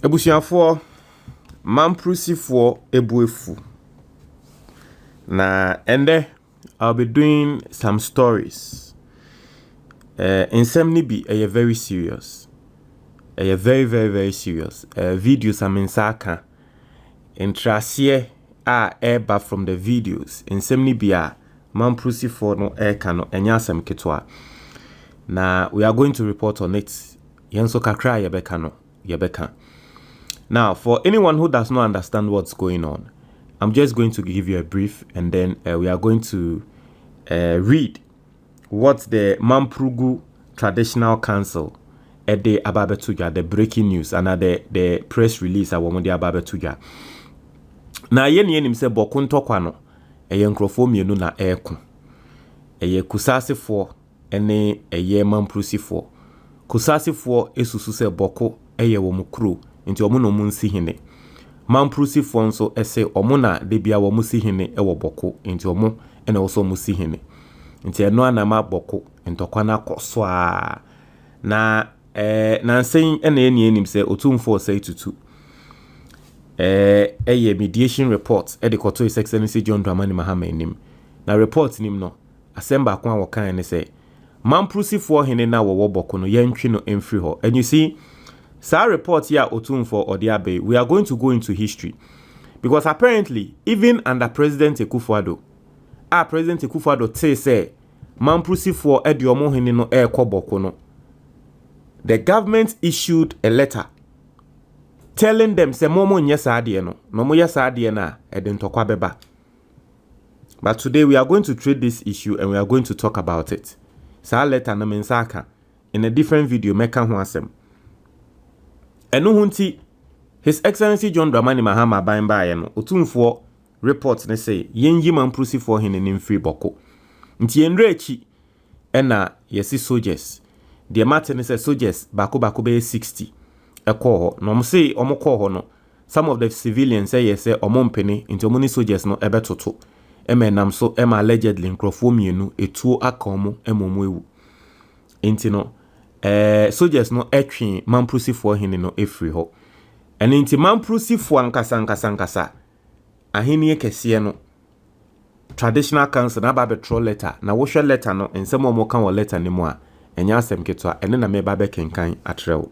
Ebusiafo Mamprusi for ebuefu. And I'll be doing some stories. In some be very serious. Very serious. Videos I'm in Saka. In Trasie air from the videos. In some be Mamprusi for no air cano enyasem ketwa. Now we are going to report on it. Yenso kakra yebeka. Now, for anyone who does not understand what's going on, I'm just going to give you a brief, and then we are going to read what the Mamprugu Traditional Council the Ababetuja, the breaking news, and the press release the Ababetuja. Now, yen se bokun tokwano, nkrofo mienu na eko. Kusasi for ene Mamprusi for. Kusasi for esusu se boko womu crew. Inti omu no munsi hine. Mamprusi fonso ese omu na debia wo musi hine ewo boko. Inti omu ene oso musi hine. Inti eno anama boko. Intokwa na koswa. Na nsen ene enim se Otumfuo say tutu. Mediation report. Ede koto His Excellency John Dramani Mahama enim. Na report nim no. Asemba kwa wakan ene se. Mamprusi for hine na wo boko no yentwi no emfri ho. And you see, Sa report here Otumfuo Odiabe, we are going to go into history. Because apparently, even under President Akufo-Addo, President Akufo-Addo say, Mamprusi for Ediomo Hinino Air Kobokono. The government issued a letter telling them, say, Momo Nyasadieno, Nomo Yasadiena, Edentokwa Beba. But today we are going to treat this issue and we are going to talk about it. Sa letter na mensaka in a different video, Meka Huasem. Enu hunti His Excellency John Dramani Mahama bae no Otumfuo report ne say yenyi Mamprusi for hine nim free boko. Nti yenre echi ena yesi soldiers. The matter ne say soldiers bako be 60 ekọ ho. No mo say omo kọ ho no. Some of the civilians say yes say omo mpene nti omo ni soldiers no ebetoto. Nam so allegedly nkrofo mienu etuo aka omo emomo ewu. Nti no soldiers no etwe Mamprusi for hine no efri ho. And inti Mamprusi for ankasa ahini ekese no traditional council na ba betro letter na wo hwe letter no ensem omo kan wo letter ni mu a enya asem keto ene na me ba be kenkan atrewo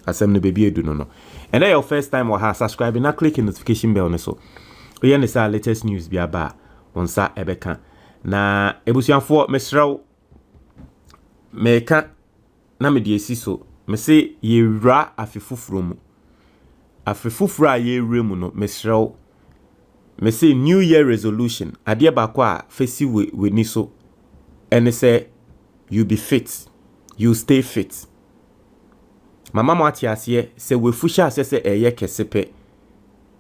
asem no bebi edu no. And your first time or ha subscribe na click the notification bell ne so we yan say latest news bi aba onsa ebeka na ebusuanfo mesrew meka na me de esi so me se yewra afefufuro mu afefufuro a yewra mu no mesrew me se new year resolution ade ba kwa fesi we ni so ene say you be fit, you stay fit. Mama mo atiase se we fusha se eye kesepe.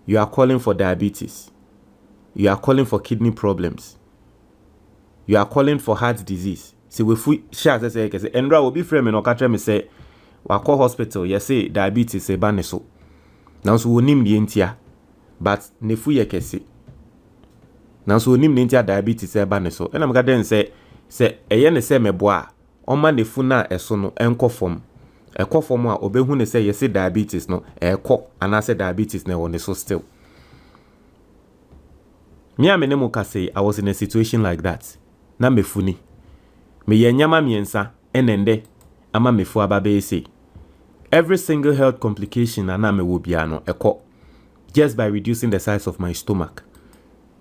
You are calling for diabetes, you are calling for kidney problems, you are calling for heart disease. Se we fusha se kese enra obi frame no ka me say wa call hospital ye say diabetes e ba ne so na so wonim die ntia but ne fu ye kese na so wonim ne ntia diabetes e ba ne so ena me ga den se eye ne se meboa oma ne fu na eso no enkofom ekofom a obehu ne se ye say diabetes no ekọ anase diabetes na won so still. Me amenemu ka say I was in a situation like that na mefuni me yenyama miensa enende ama mefu ababe say every single health complication na me wo bia no ekọ just by reducing the size of my stomach.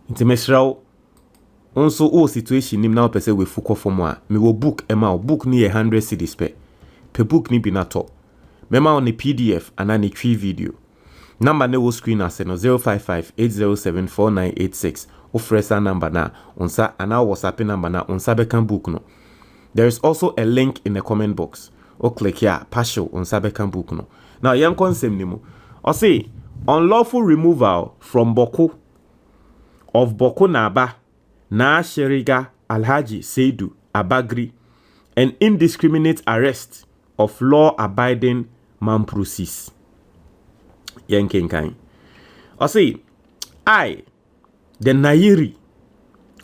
Nti mesraw onso o situation nim na opese we fuko form a me wo book ema book ni 100 cedis per book ni bi na to mema on the PDF and an tree video number ne wo screen as no 0558074986 o fresa number na onsa ana WhatsApp number na onsa bekan book no. There is also a link in the comment box. O click here, partial on Sabekan book no. Now, young consem nimu. Or say, unlawful removal from Bawku of Bawku Naba, Na Sheriga Alhaji Seidu Abagri, and indiscriminate arrest of law-abiding Mamprusis. Yankenkai. Or say, I, the Nairi,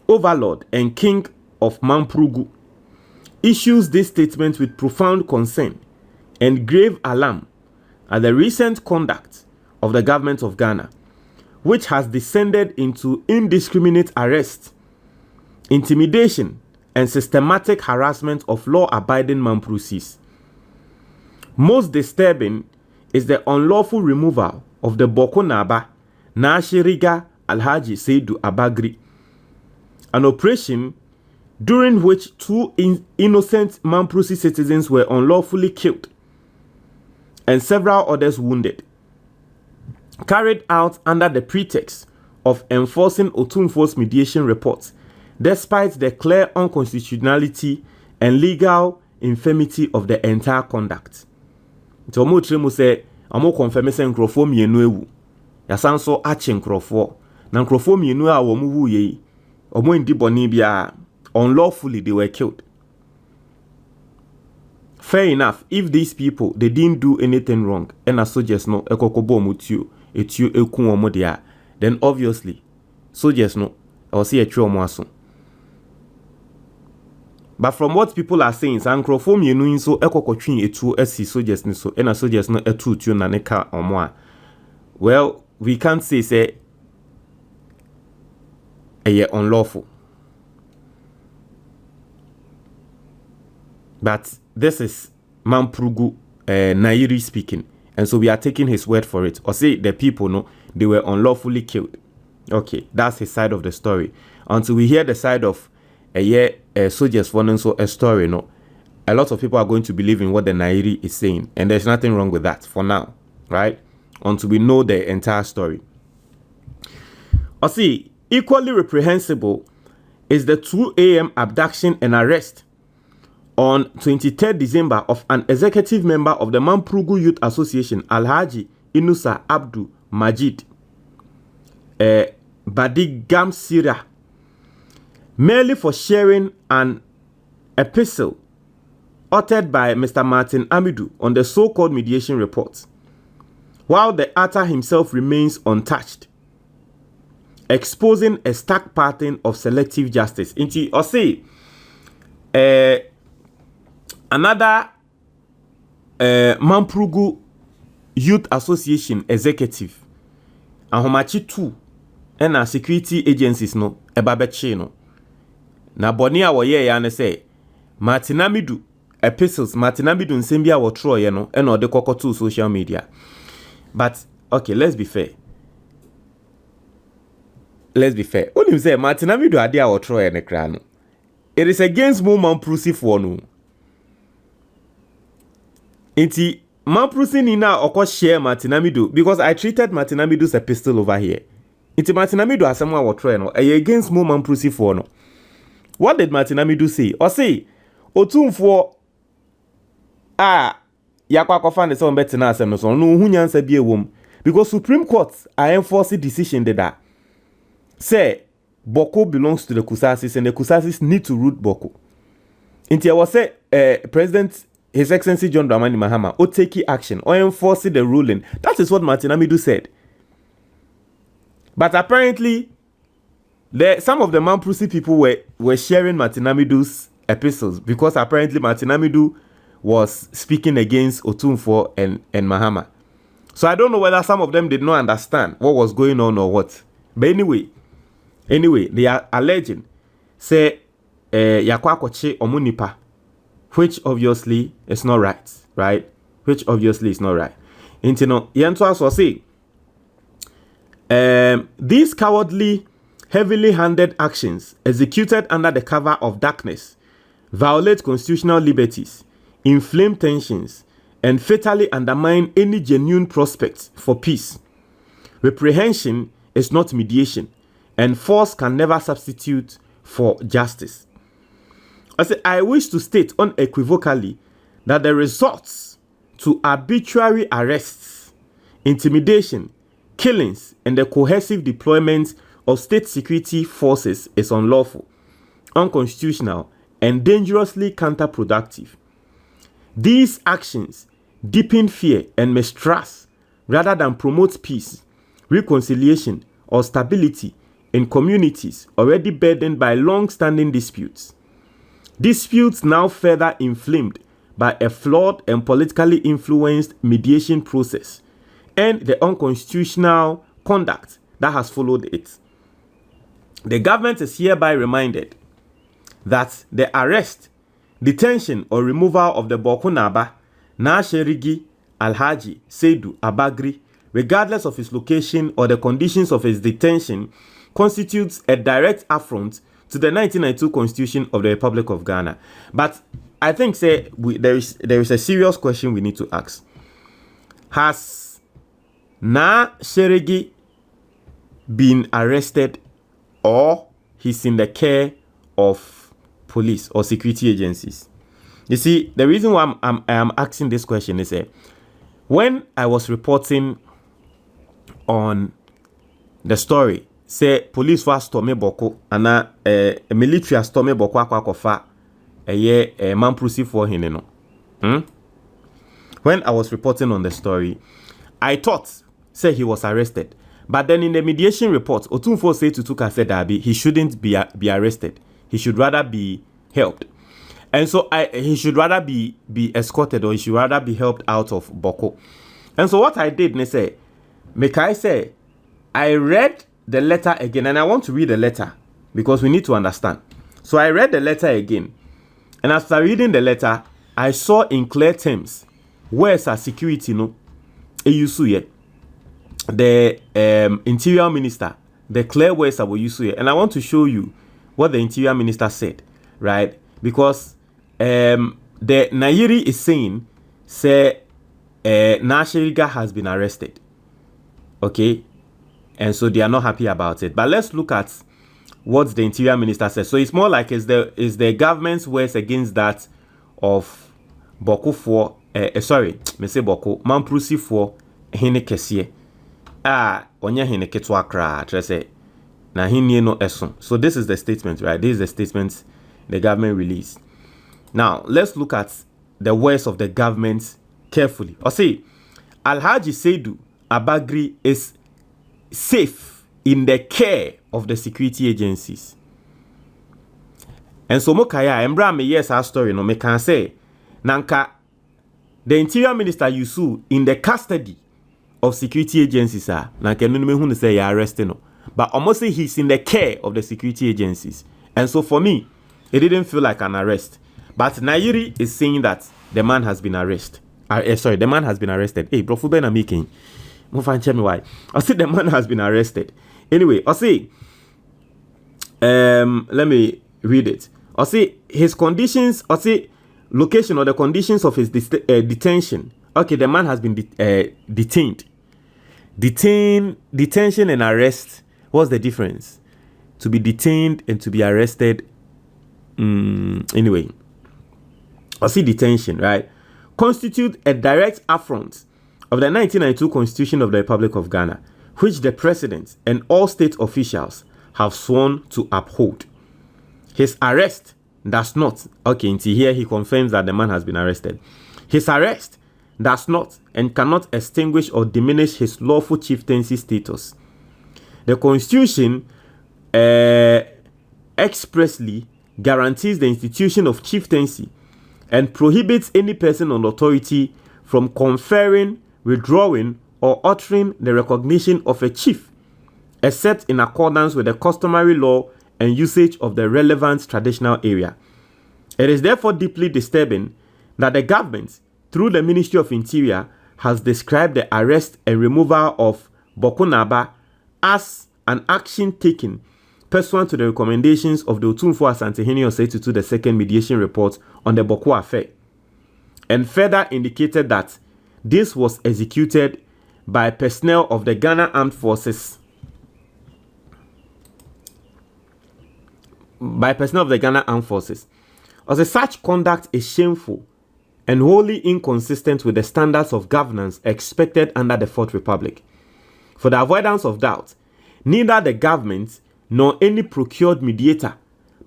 overlord and king of Mamprugu, issues this statement with profound concern and grave alarm at the recent conduct of the government of Ghana, which has descended into indiscriminate arrest, intimidation, and systematic harassment of law-abiding Mamprusis. Most disturbing is the unlawful removal of the Bawku Naba Nashiriga Alhaji Seidu Abagri, an operation during which two innocent Mamprusi citizens were unlawfully killed and several others wounded, carried out under the pretext of enforcing Otumfuo's mediation reports, despite the clear unconstitutionality and legal infirmity of the entire conduct. So omo tremu se omo confirm se nkrofo mienu ewu. Yasan so ache nkrofo. Na nkrofo mienu a wo mu wu ye. Omo ndi boni bia unlawfully they were killed. Fair enough, if these people they didn't do anything wrong and as soldiers no ekokobo mutuo etuo eku omo dia, then obviously soldiers no or see a twa omo aso. But from what people are saying, sankrofo mienu nso ekokotwe etuo esi soldiers ni so and as soldiers no etu tuo na ne ka omo a. Well, we can't say unlawful. But this is Mamprugu Nairi speaking. And so we are taking his word for it. Or say the people, no, they were unlawfully killed. Okay, that's his side of the story. Until we hear the side of soldiers for so a story, no, a lot of people are going to believe in what the Nairi is saying. And there's nothing wrong with that for now, right? Until we know the entire story. Or see, equally reprehensible is the 2 a.m. abduction and arrest on 23rd December of an executive member of the Mamprugu Youth Association, Alhaji Inusa Abdu Majid Badigam Sira, merely for sharing an epistle uttered by Mr. Martin Amidu on the so-called mediation report, while the author himself remains untouched, exposing a stark pattern of selective justice. Inti or say another Mamprugu Youth Association executive, ahomachi 2 and security agencies no ebabeche no na boni a woye ya ne say Martin Amidu epistles Martin Amidu nsembia wo tro ye no and ode kokoto social media. But okay, let's be fair. Only say Martin Amidu ade a wo tro ye ne kra no, it is against mo Mamprusi for no. Inti Mamprusi ni na oko share Martin Amidu because I treated Martin Amidu's epistle over here. Inti Martin Amidu asemwa wo tro no against mo Mamprusi for no. What did Martin Amidu say? Or say Otumfuo yakwa kofa ne so mbeti na asem no so no hu nyansa bi ewom because Supreme Court are enforcing decision that say Bawku belongs to the Kusasis and the Kusasis need to root Bawku. Inti I was say President His Excellency John Dramani Mahama or take action or enforcing the ruling. That is what Martin Amidu said. But apparently some of the Mamprusi people were sharing Martin Amidu's epistles because apparently Martin Amidu was speaking against Otumfuo and Mahama. So I don't know whether some of them did not understand what was going on or what. But anyway, they are alleging say yakwa koche omunipa, which obviously is not right? Which obviously is not right. Intino yento aso say these cowardly, heavily handed actions executed under the cover of darkness violate constitutional liberties, inflame tensions, and fatally undermine any genuine prospects for peace. Reprehension is not mediation, and force can never substitute for justice. I wish to state unequivocally that the results to arbitrary arrests, intimidation, killings, and the cohesive deployment of state security forces is unlawful, unconstitutional, and dangerously counterproductive. These actions deepen fear and mistrust rather than promote peace, reconciliation, or stability in communities already burdened by long-standing disputes. Disputes now further inflamed by a flawed and politically influenced mediation process and the unconstitutional conduct that has followed it. The government is hereby reminded that the arrest, detention, or removal of the Bawku Naba, Nasherigi Alhaji Seidu Abagri, regardless of his location or the conditions of his detention, constitutes a direct affront to the 1992 Constitution of the Republic of Ghana. But I think there is a serious question we need to ask. Has Nasherigi been arrested, or he's in the care of police or security agencies? You see, the reason why I am asking this question is when I was reporting on the story, say police was stormy Bawku and a military stormy Bawku akwakofa Mamprusi for him. When I was reporting on the story, I thought say he was arrested. But then in the mediation report, Otumfuo said to Tuka said that he shouldn't be arrested. He should rather be helped. And so he should rather be escorted, or he should rather be helped out of Bawku. And so what I did, I read the letter again, and I want to read the letter because we need to understand. So I read the letter again, and after reading the letter, I saw in clear terms where's our security, the interior minister, the clear words about Yusuye, and I want to show you what the interior minister said, right? Because the Nairi is saying, Nashiriga has been arrested, okay, and so they are not happy about it. But let's look at what the interior minister says. So it's more like is the government's words against that of Bawku for Mamprusi for hene kesie onye hene ketwa kra trese na hinnie no eson. So this is the statement, right? This is the statement the government released. Now let's look at the words of the government carefully. Or say Alhaji Seidu Abagri is safe in the care of the security agencies. And so mokaya embra me yes our story no me can say nanka the interior minister Yusu in the custody of security agencies nanka no me hu say ya arrested no, but almost say he's in the care of the security agencies. And so for me it didn't feel like an arrest, but Nairi is saying that the man has been arrested. The man has been arrested. Hey, bro, for Ben making. Tell me why. I say the man has been arrested. Anyway, I say, let me read it. I say his conditions. I say location or the conditions of his detention. Okay, the man has been detained. Detention and arrest. What's the difference? To be detained and to be arrested. Anyway, I see detention, right? Constitute a direct affront of the 1992 Constitution of the Republic of Ghana, which the President and all state officials have sworn to uphold. His arrest does not, okay, until here he confirms that the man has been arrested. His arrest does not and cannot extinguish or diminish his lawful chieftaincy status. The Constitution expressly guarantees the institution of chieftaincy and prohibits any person on authority from conferring, withdrawing, or altering the recognition of a chief, except in accordance with the customary law and usage of the relevant traditional area. It is therefore deeply disturbing that the government, through the Ministry of Interior, has described the arrest and removal of Bawku Naba as an action taken pursuant to the recommendations of the Otumfuo Asantehene Osei to the second mediation report on the Bawku affair, and further indicated that this was executed by personnel of the Ghana Armed Forces. Also, such conduct is shameful and wholly inconsistent with the standards of governance expected under the Fourth Republic. For the avoidance of doubt, neither the government nor any procured mediator,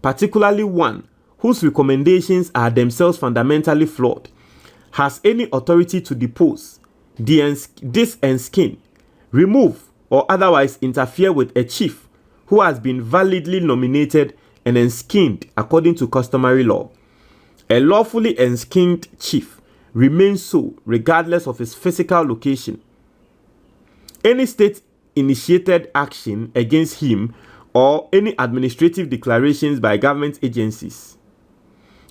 particularly one whose recommendations are themselves fundamentally flawed, has any authority to depose, enskin, remove, or otherwise interfere with a chief who has been validly nominated and enskinned according to customary law. A lawfully enskinned chief remains so regardless of his physical location. any state-initiated action against him or any administrative declarations by government agencies.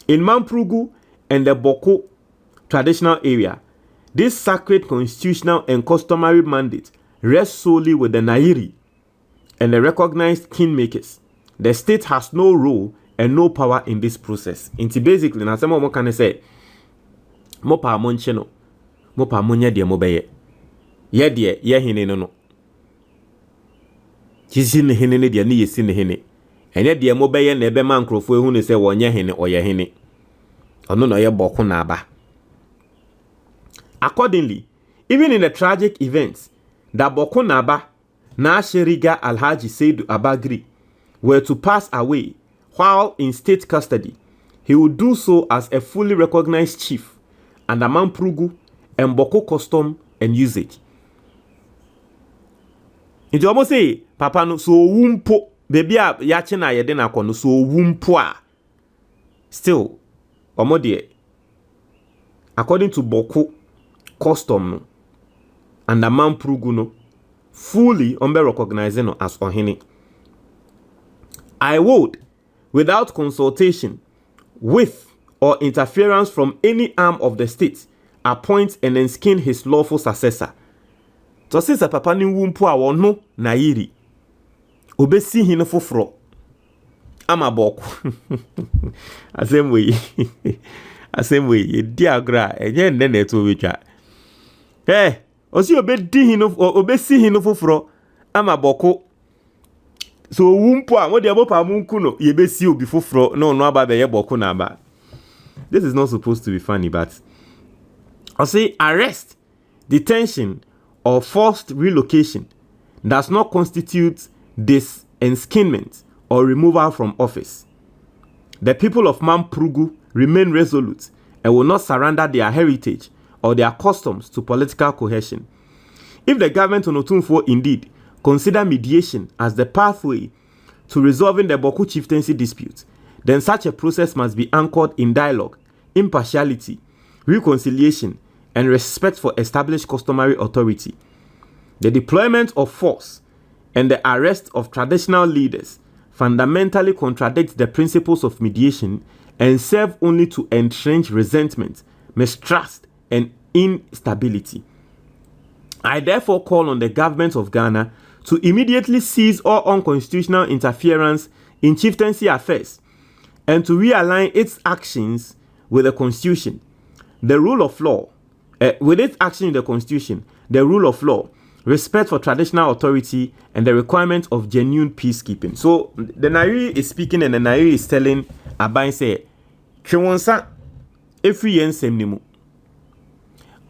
In Mamprugu and the Bawku traditional area, this sacred constitutional and customary mandate rests solely with the Nairi and the recognized kingmakers. The state has no role and no power in this process. Into basically, na some more can say, mo pa monche no, mo pa monya de mo beye. Ye de ye hene no. Kisi ne hene ne de ne yesi ne hene. Enye de mo beye na ebe man krofo ehu ne se wonye hene oye hene. Ono no ye Bawku na aba. Accordingly, even in the tragic events that Bawku na aba na Sheriga Alhaji Seidu Abagri were to pass away while in state custody, he would do so as a fully recognized chief under Mamprugu and Bawku custom and usage. It almost say, Papa no so wumpo, baby ya chena yedena kono so wumpo a. Still, omodie, according to Bawku custom no, and the Mamprugu no, fully recognizing no as Ohene. I would, without consultation with or interference from any arm of the state, appoint and enskin his lawful successor. So since a papa ni wumpo a wono na yiri, obesi hino foforo, ama Bawku. Asem way, ye diagra, enye nene to wicha. Osi obesi hino foforo, ama Bawku. So wumpo a mo de abopa munku no ye besi obi foforo no aba be ye Bawku na aba. This is not supposed to be funny, but I say arrest, detention, or forced relocation does not constitute enskinment or removal from office. The people of Mamprugu remain resolute and will not surrender their heritage or their customs to political coercion. If the government of Otumfuo indeed consider mediation as the pathway to resolving the Bawku chieftaincy dispute, then such a process must be anchored in dialogue, impartiality, reconciliation, and respect for established customary authority. The deployment of force and the arrest of traditional leaders fundamentally contradict the principles of mediation and serve only to entrench resentment, mistrust, and instability. I therefore call on the government of Ghana to immediately cease all unconstitutional interference in chieftaincy affairs and to realign its actions with the Constitution, the rule of law, with its action in the Constitution, the rule of law, respect for traditional authority, and the requirement of genuine peacekeeping. So the Nairi is speaking, and the Nairi is telling Aban say, "Chewonsa, every yen semnimu."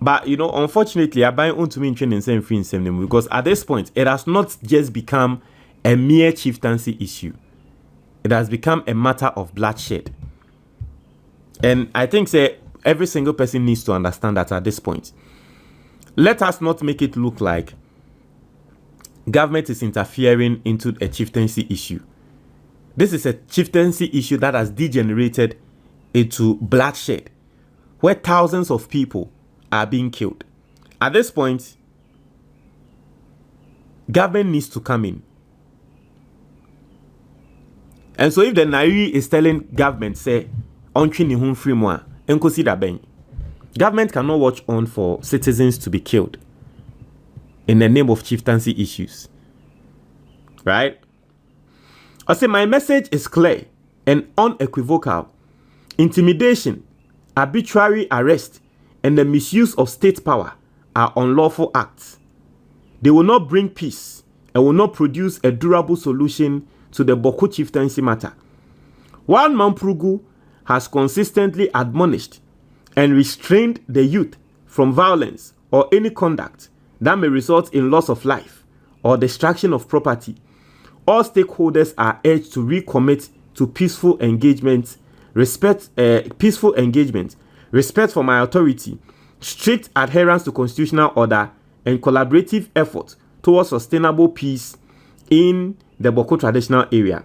But you know, unfortunately, Aban won't mean training same free in semnimu because at this point, it has not just become a mere chieftaincy issue. It has become a matter of bloodshed, and I think say every single person needs to understand that at this point. Let us not make it look like government is interfering into a chieftaincy issue. This is a chieftaincy issue that has degenerated into bloodshed, where thousands of people are being killed. At this point, government needs to come in. And so if the Nairi is telling government, say, government cannot watch on for citizens to be killed in the name of chieftaincy issues. Right? I say my message is clear and unequivocal. Intimidation, arbitrary arrest, and the misuse of state power are unlawful acts. They will not bring peace and will not produce a durable solution to the Bawku chieftaincy matter. While Mamprugu has consistently admonished and restrained the youth from violence or any conduct that may result in loss of life or destruction of property, all stakeholders are urged to recommit to peaceful engagement, respect for my authority, strict adherence to constitutional order, and collaborative effort towards sustainable peace in the Bawku traditional area.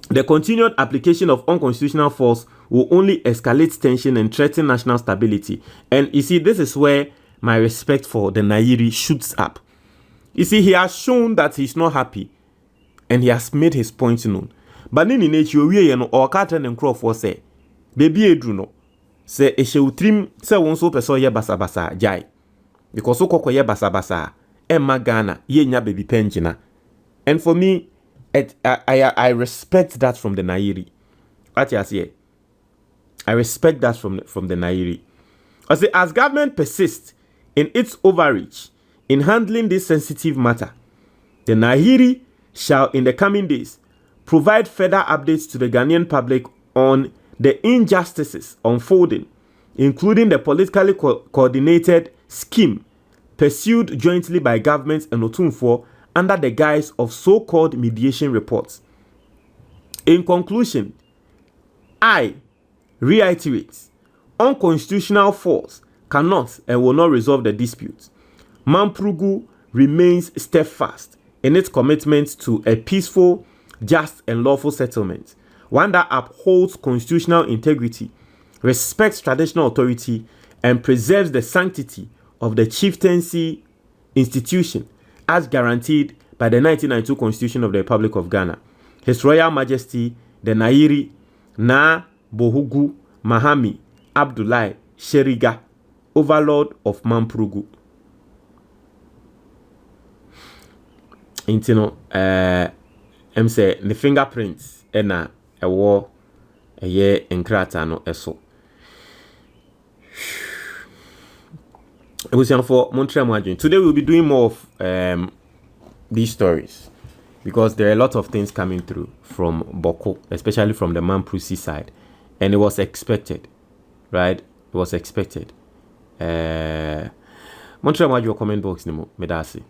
The continued application of unconstitutional force will only escalate tension and threaten national stability. And you see, this is where my respect for the Nairi shoots up. You see, he has shown that he's not happy and he has made his point known. But in nature, we no or carton and crow for say, baby Edruno, say a show trim, say one so person ye basa basa, jai. Because so koko ye basa basa, Emma Ghana, ye nya baby penjina. And for me, I respect that from the Nairi. What you say? I respect that from the Nairi. I say, as government persists in its overreach in handling this sensitive matter, the Nahiri shall in the coming days provide further updates to the Ghanaian public on the injustices unfolding, including the politically coordinated scheme pursued jointly by governments and Otumfuo under the guise of so-called mediation reports. In conclusion, I reiterate, unconstitutional force cannot and will not resolve the dispute. Mamprugu remains steadfast in its commitment to a peaceful, just and lawful settlement, one that upholds constitutional integrity, respects traditional authority, and preserves the sanctity of the chieftaincy institution as guaranteed by the 1992 Constitution of the Republic of Ghana. His Royal Majesty, the Nairi Na Bohugu Mahami Abdullahi Sheriga, Overlord of Mamprugu. Intino, say the fingerprints ena a war a year in Kratano eso. It was for Montreal Margin. Today we'll be doing more of these stories because there are a lot of things coming through from Bawku, especially from the Mamprusi side, and it was expected, right? It was expected. Montreal Margin comment box nimo medasi.